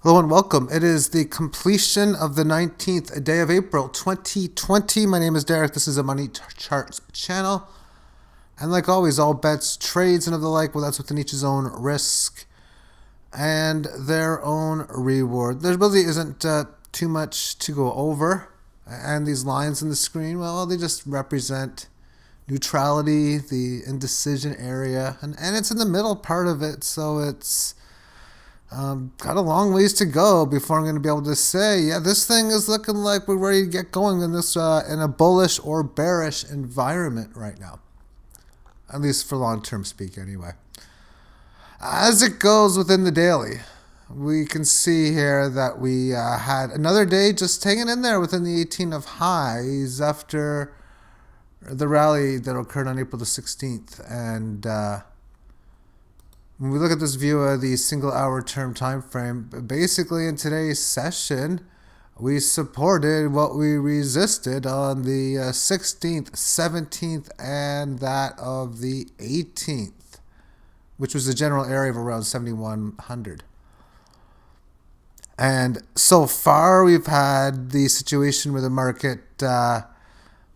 Hello and welcome. It is the completion of the 19th day of April 2020. My name is Derek. This is a Money Charts channel. And like always, all bets, trades, and of the like, well, that's within each's own risk and their own reward. There really isn't too much to go over. And these lines on the screen, well, they just represent neutrality, the indecision area, and it's in the middle part of it, so it's got a long ways to go before I'm going to be able to say, yeah, this thing is looking like we're ready to get going in this in a bullish or bearish environment right now. At least for long-term speak anyway. As it goes within the daily, we can see here that we had another day just hanging in there within the 18 of highs after the rally that occurred on April the 16th. And when we look at this view of the single hour term time frame, basically in today's session, we supported what we resisted on the 16th, 17th, and that of the 18th, which was the general area of around 7,100. And so far, we've had the situation where the market, well,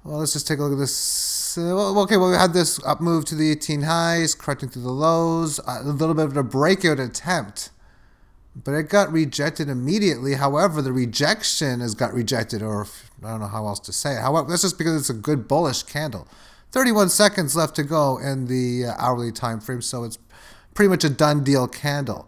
let's just take a look at this. We had this up move to the 18 highs, correcting through the lows, a little bit of a breakout attempt, but it got rejected immediately. However, the rejection has got rejected, or I don't know how else to say it. However, that's just because it's a good bullish candle. 31 seconds left to go in the hourly time frame, so it's pretty much a done deal candle.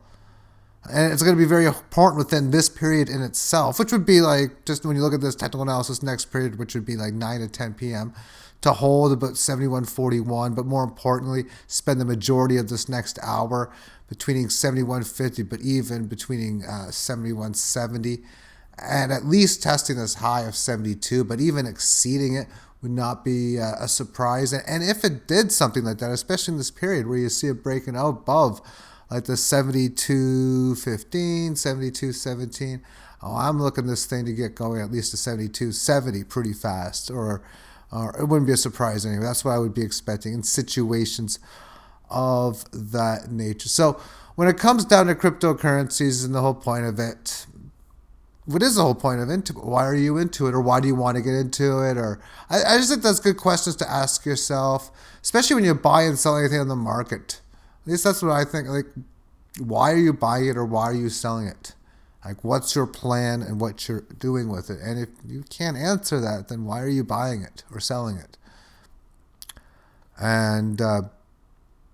And it's going to be very important within this period in itself, which would be like, just when you look at this technical analysis, next period, which would be like 9 to 10 p.m., to hold about 71.41, but more importantly, spend the majority of this next hour between 71.50, but even between 71.70, and at least testing this high of 72, but even exceeding it would not be a surprise. And if it did something like that, especially in this period where you see it breaking out above like the 72.15, 72.17. Oh, I'm looking this thing to get going at least to 72.70 pretty fast, or it wouldn't be a surprise anyway. That's what I would be expecting in situations of that nature. So when it comes down to cryptocurrencies and the whole point of it, what is the whole point of it? Why are you into it, or why do you want to get into it? Or I just think that's good questions to ask yourself, especially when you buy and sell anything on the market. At least that's what I think. Like, why are you buying it, or why are you selling it? Like, what's your plan and what you're doing with it? And if you can't answer that, then why are you buying it or selling it? And I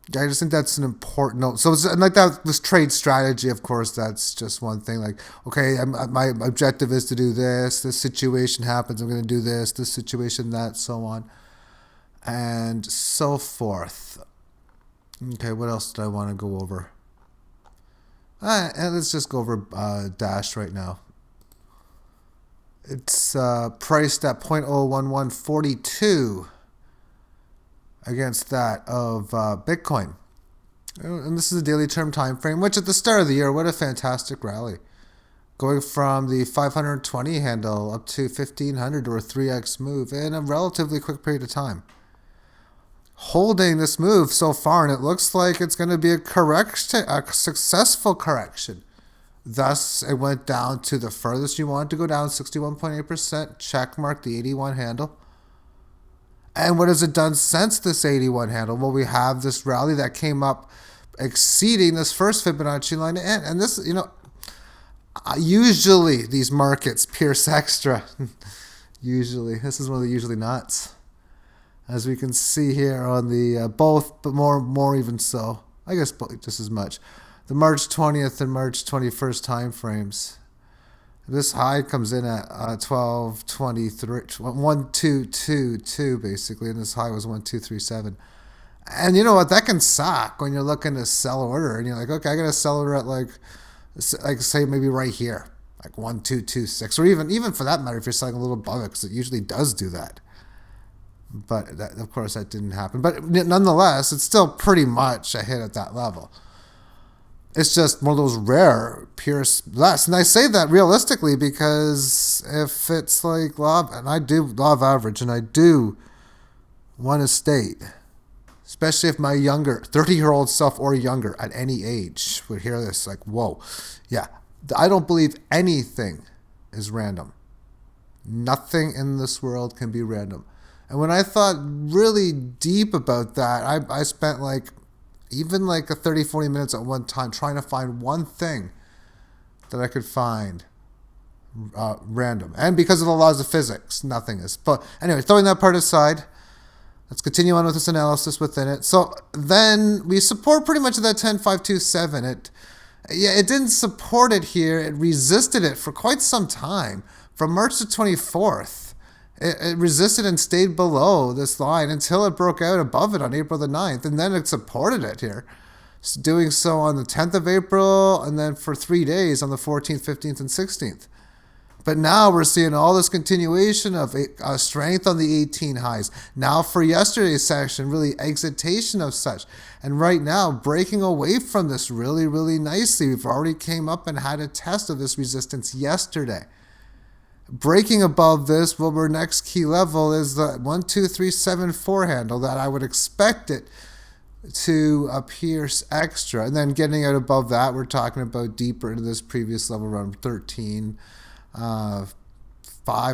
just think that's an important note. So it's like that, this trade strategy, of course, that's just one thing. Like, okay, my objective is to do this. This situation happens, I'm going to do this. This situation, that, so on, and so forth. Okay, what else did I want to go over? And let's just go over Dash right now. It's priced at 0.01142 against that of Bitcoin. And this is a daily term time frame, which at the start of the year, what a fantastic rally. Going from the 520 handle up to 1500, or a 3x move in a relatively quick period of time. Holding this move so far, and it looks like it's going to be a successful correction. Thus, it went down to the furthest you want to go down, 61.8%, check mark the 81 handle. And what has it done since this 81 handle? Well, we have this rally that came up exceeding this first Fibonacci line to end. And this, usually these markets pierce extra. Usually. This is one of the usually nots. As we can see here on the both, but more even so, I guess just as much, the March 20th and March 21st time frames. This high comes in at 12.23, 1222 basically, and this high was 1237. And you know what? That can suck when you're looking to sell order, and you're like, okay, I got to sell order at like say maybe right here, like 1226, or even for that matter, if you're selling a little above it, because it usually does do that. But that, of course, that didn't happen. But nonetheless, it's still pretty much a hit at that level. It's just one of those rare pierce less. And I say that realistically because if it's like law, and I do law of average, and I do want to state, especially if my younger 30-year-old self or younger at any age would hear this, like, whoa, yeah, I don't believe anything is random. Nothing in this world can be random. And when I thought really deep about that, I spent like even like a 30, 40 minutes at one time trying to find one thing that I could find random. And because of the laws of physics, nothing is. But anyway, throwing that part aside, let's continue on with this analysis within it. So then we support pretty much that 10527. It didn't support it here. It resisted it for quite some time. From March the 24th, it resisted and stayed below this line until it broke out above it on April the 9th. And then it supported it here, doing so on the 10th of April and then for 3 days on the 14th, 15th, and 16th. But now we're seeing all this continuation of strength on the 18 highs. Now for yesterday's session, really excitation of such. And right now, breaking away from this really, really nicely. We've already came up and had a test of this resistance yesterday. Breaking above this, well, our next key level is the 12374 handle that I would expect it to pierce extra. And then getting out above that, we're talking about deeper into this previous level around 13. 5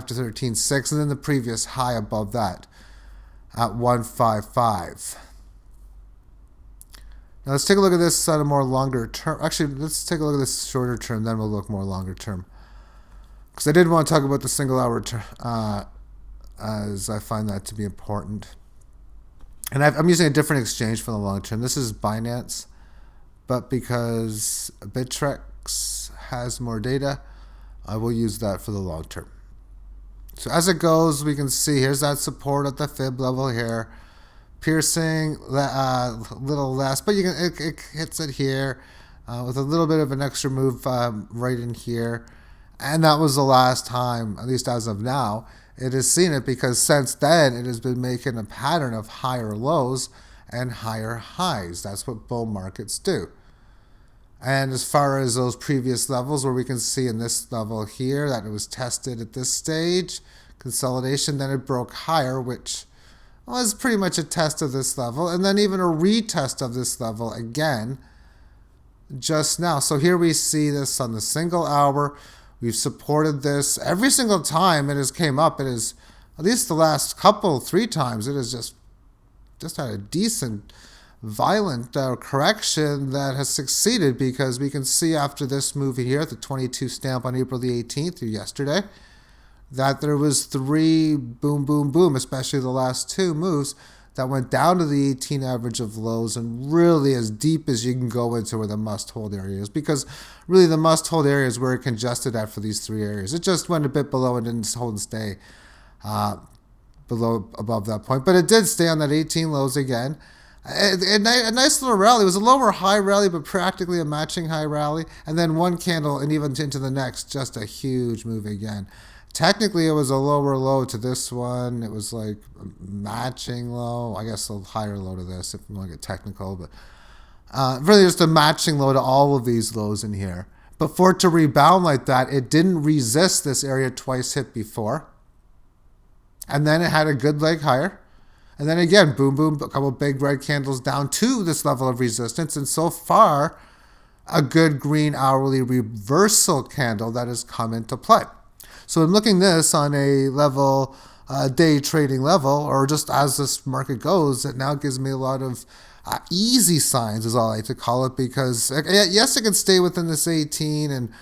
to 13.6, and then the previous high above that at 155. Now let's take a look at this on a more longer term. Actually, let's take a look at this shorter term, then we'll look more longer term. Because I did want to talk about the single hour as I find that to be important. And I'm using a different exchange for the long term. This is Binance, but because Bittrex has more data, I will use that for the long term. So as it goes, we can see here's that support at the fib level here, piercing a little less, but it hits it here with a little bit of an extra move right in here. And that was the last time, at least as of now, it has seen it, because since then it has been making a pattern of higher lows and higher highs. That's what bull markets do. And as far as those previous levels, where we can see in this level here that it was tested at this stage, consolidation, then it broke higher, which was pretty much a test of this level, and then even a retest of this level again just now. So here we see this on the single hour. We've supported this every single time it has came up. It is, at least the last couple, 3 times, it has just had a decent violent correction that has succeeded, because we can see after this move here at the 22 stamp on April the 18th, or yesterday, that there was 3 boom, boom, boom, especially the last 2 moves that went down to the 18 average of lows and really as deep as you can go into where the must-hold area is, because really the must-hold area is where it congested at for these 3 areas. It just went a bit below and didn't hold and stay above that point, but it did stay on that 18 lows again. A nice little rally. It was a lower high rally, but practically a matching high rally. And then one candle and even into the next, just a huge move again. Technically, it was a lower low to this one. It was like a matching low. I guess a higher low to this if you want to get technical. But really just a matching low to all of these lows in here. But for it to rebound like that, it didn't resist this area twice hit before. And then it had a good leg higher. And then again, boom, boom, a couple big red candles down to this level of resistance. And so far, a good green hourly reversal candle that has come into play. So I'm looking this on a level, day trading level, or just as this market goes, it now gives me a lot of easy signs, is all I like to call it, because yes, it can stay within this 18 and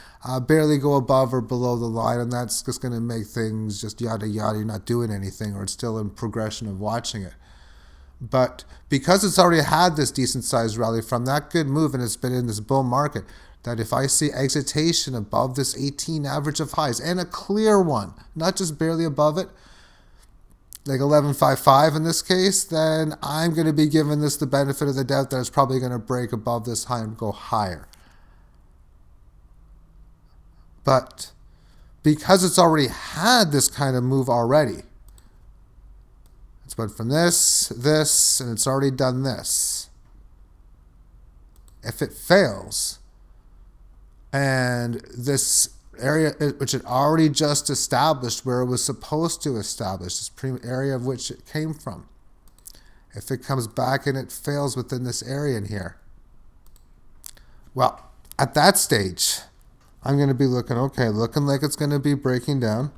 barely go above or below the line, and that's just going to make things just yada yada. You're not doing anything, or it's still in progression of watching it. But because it's already had this decent sized rally from that good move, and it's been in this bull market, that if I see excitation above this 18 average of highs, and a clear one, not just barely above it, like 11.55 in this case, then I'm going to be giving this the benefit of the doubt that it's probably going to break above this high and go higher. But because it's already had this kind of move already, it's went from this, and it's already done this. If it fails, and this area which it already just established where it was supposed to establish, this area of which it came from, if it comes back and it fails within this area in here, well, at that stage, I'm going to be looking, okay, looking like it's going to be breaking down.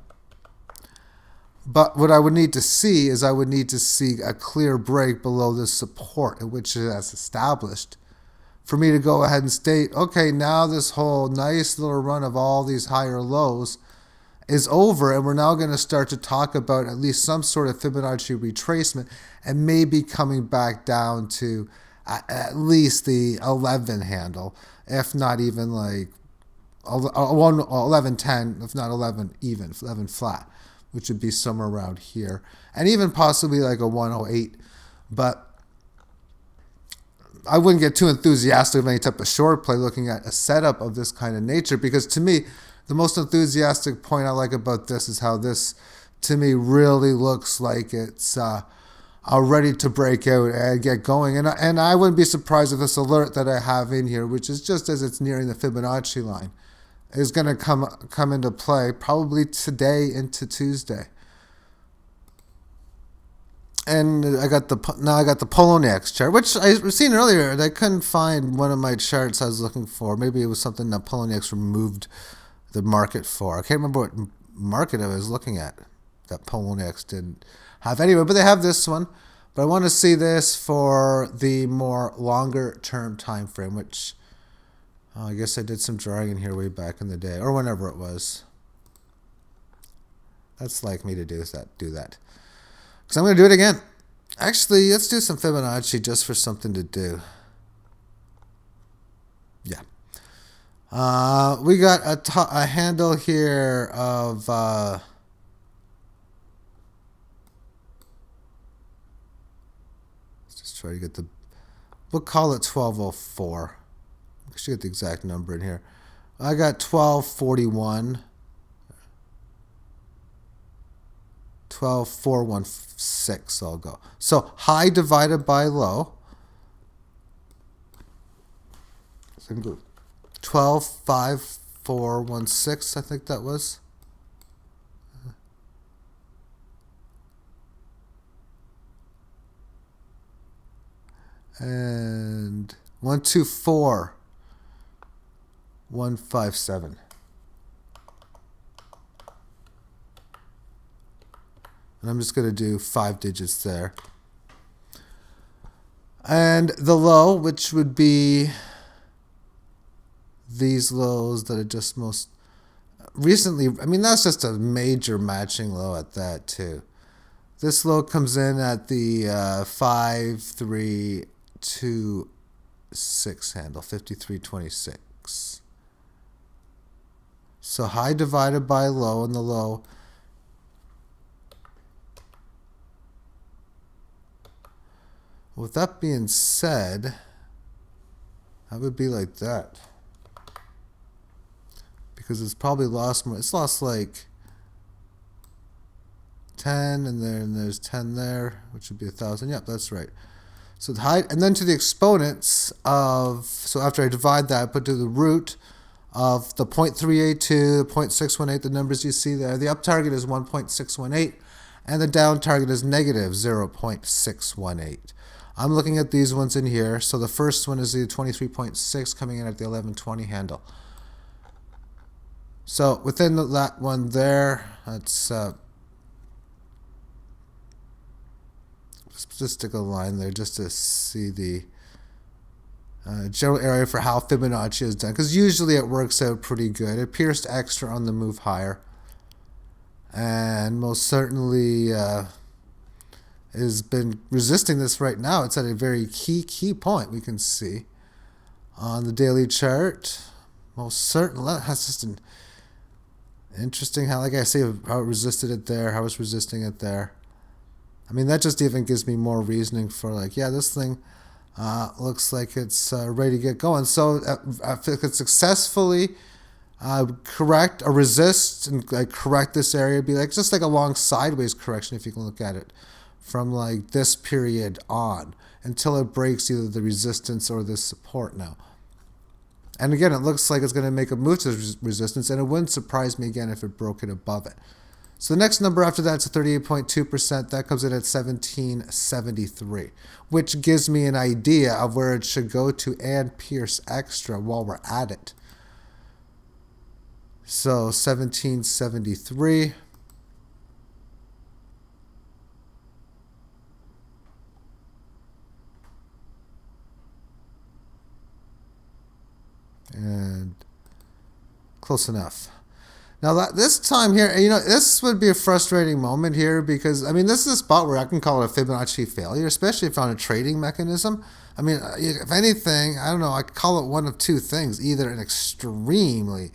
But what I would need to see is I would need to see a clear break below this support at which it has established for me to go ahead and state, okay, now this whole nice little run of all these higher lows is over, and we're now going to start to talk about at least some sort of Fibonacci retracement and maybe coming back down to at least the 11 handle, if not even like 11.10, if not 11 even, 11 flat, which would be somewhere around here, and even possibly like a 108. But I wouldn't get too enthusiastic of any type of short play looking at a setup of this kind of nature, because to me, the most enthusiastic point I like about this is how this, to me, really looks like it's ready to break out and get going. And I wouldn't be surprised if this alert that I have in here, which is just as it's nearing the Fibonacci line, is going to come into play probably today into Tuesday. And now I got the Poloniex chart, which I was seen earlier. I couldn't find one of my charts I was looking for. Maybe it was something that Poloniex removed the market for. I can't remember what market I was looking at that Poloniex didn't have anyway, but they have this one. But I want to see this for the more longer term time frame, which I guess I did some drawing in here way back in the day, or whenever it was. That's like me to do that. Because I'm going to do it again. Actually, let's do some Fibonacci just for something to do. Yeah. We got a handle here of let's just try to get we'll call it 1204. I should get the exact number in here. I got 1241. 12416, I'll go. So high divided by low. So I can go 125416, I think that was. And 124157. And I'm just going to do 5 digits there. And the low, which would be these lows that are just most recently. I mean, that's just a major matching low at that, too. This low comes in at the 5326 handle, 5326. So high divided by low, and the low. With that being said, that would be like that. Because it's probably lost more. It's lost like 10, and then there's 10 there, which would be 1,000. Yep, that's right. So the height, and then to the exponents of, so after I divide that, I put to the root of the 0.382, the 0.618, the numbers you see there. The up target is 1.618, and the down target is negative 0.618. I'm looking at these ones in here. So the first one is the 23.6 coming in at the 1120 handle. So within that one there, let's just stick a line there just to see the general area for how Fibonacci is done. Because usually it works out pretty good. It pierced extra on the move higher. And most certainly has been resisting this right now. It's at a very key point we can see on the daily chart. Most certainly, that's just an interesting how, like I say, how it resisted it there, how it's resisting it there. I mean, that just even gives me more reasoning for like, yeah, this thing looks like it's ready to get going. So if it could successfully correct or resist and like correct this area, it'd be like just like a long sideways correction if you can look at it from like this period on until it breaks either the resistance or the support now. And again, it looks like it's going to make a move to resistance, and it wouldn't surprise me again if it broke it above it. So the next number after that is 38.2%. That comes in at 1773, which gives me an idea of where it should go to and pierce extra while we're at it. So 1773. And close enough. Now this time here, this would be a frustrating moment here because, this is a spot where I can call it a Fibonacci failure, especially if on a trading mechanism. If anything, I don't know, I could call it one of two things: either an extremely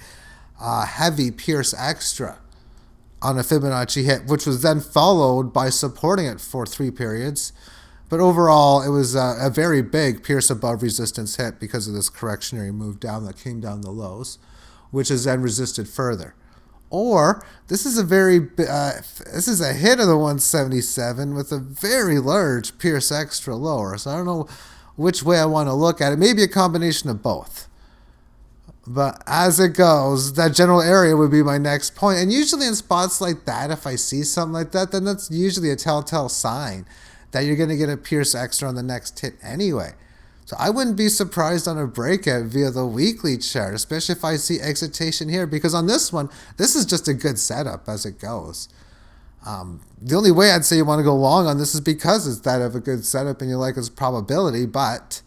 heavy Pierce extra on a Fibonacci hit, which was then followed by supporting it for 3 periods. But overall, it was a very big Pierce above resistance hit because of this correctionary move down that came down the lows, which is then resisted further. Or this is a this is a hit of the 177 with a very large Pierce extra lower. So I don't know which way I want to look at it. Maybe a combination of both. But as it goes, that general area would be my next point. And usually in spots like that, if I see something like that, then that's usually a telltale sign that you're going to get a Pierce extra on the next hit anyway. So I wouldn't be surprised on a breakout via the weekly chart, especially if I see excitation here, because on this one, this is just a good setup as it goes. The only way I'd say you want to go long on this is because it's that of a good setup and you like its probability. But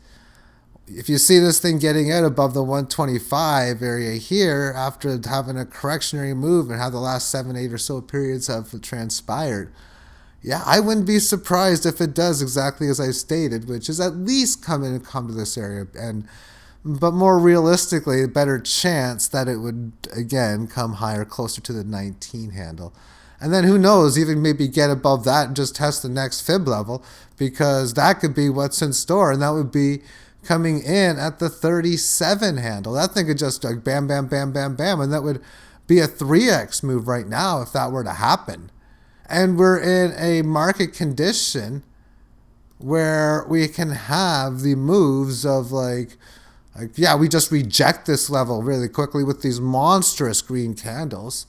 if you see this thing getting out above the 125 area here after having a correctionary move and how the last 7, 8 or so periods have transpired, yeah, I wouldn't be surprised if it does exactly as I stated, which is at least come to this area, but more realistically, a better chance that it would again come higher, closer to the 19 handle. And then who knows, even maybe get above that and just test the next fib level, because that could be what's in store, and that would be coming in at the 37 handle. That thing could just like bam, bam, bam, bam, bam, and that would be a 3x move right now if that were to happen. And we're in a market condition where we can have the moves of we just reject this level really quickly with these monstrous green candles.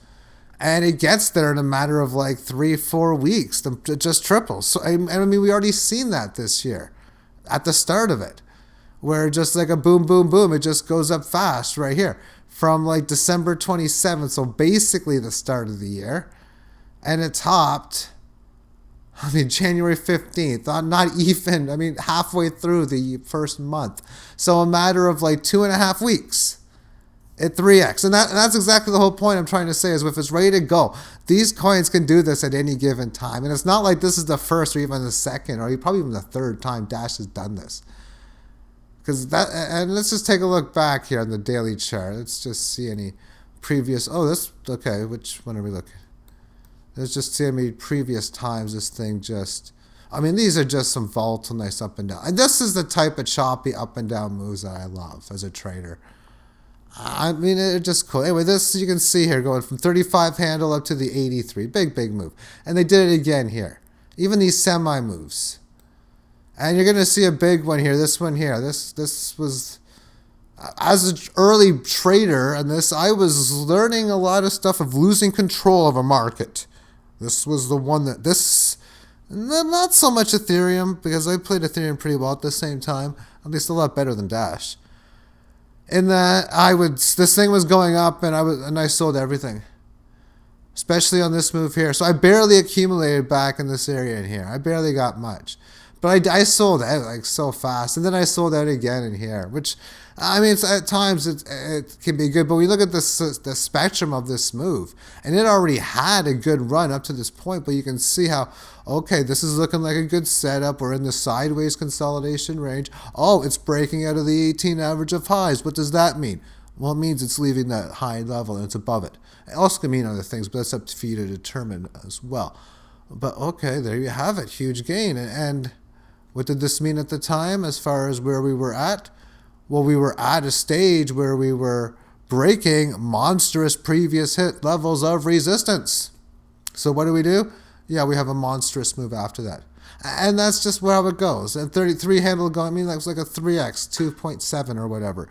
And it gets there in a matter of 3-4 weeks. It just triples. So, we already seen that this year at the start of it, where just like a boom, boom, boom, it just goes up fast right here from December 27th. So basically the start of the year. And it topped, January 15th, not even, halfway through the first month. So a matter of 2.5 weeks, it 3x. And that's exactly the whole point I'm trying to say is if it's ready to go, these coins can do this at any given time. And it's not like this is the first or even the second or probably even the third time Dash has done this. And let's just take a look back here on the daily chart. Let's just see any previous, which one are we looking? Let's just see how many previous times this thing just... these are just some volatile, nice up and down. And this is the type of choppy up and down moves that I love as a trader. It's just cool. Anyway, this you can see here going from 35 handle up to the 83. Big, big move. And they did it again here. Even these semi moves. And you're going to see a big one here. This one here. This was... As an early trader on this, I was learning a lot of stuff of losing control of a market. This was the one that not so much Ethereum, because I played Ethereum pretty well at the same time, at least a lot better than Dash. In that this thing was going up and I sold everything, especially on this move here. So I barely accumulated back in this area in here. I barely got much, but I sold out so fast, and then I sold out again in here, which at times it can be good, but we look at the spectrum of this move, and it already had a good run up to this point, but you can see how, okay, this is looking like a good setup. We're in the sideways consolidation range. Oh, it's breaking out of the 18 average of highs. What does that mean? Well, it means it's leaving that high level and it's above it. It also can mean other things, but that's up for you to determine as well. But okay, there you have it, huge gain. And what did this mean at the time as far as where we were at? Well, we were at a stage where we were breaking monstrous previous hit levels of resistance. So what do? Yeah, we have a monstrous move after that. And that's just how it goes. And 33 handle going, that's like a 3x, 2.7 or whatever,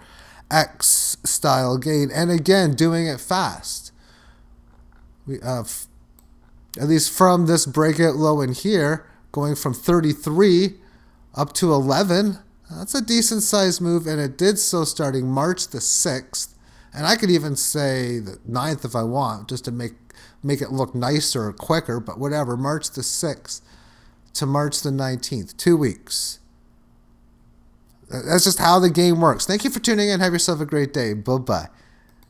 X style gain. And again, doing it fast. We have, at least from this breakout low in here, going from 33 up to 11, that's a decent sized move, and it did so starting March the 6th. And I could even say the 9th if I want, just to make it look nicer or quicker, but whatever. March the 6th to March the 19th. 2 weeks. That's just how the game works. Thank you for tuning in. Have yourself a great day. Bye-bye.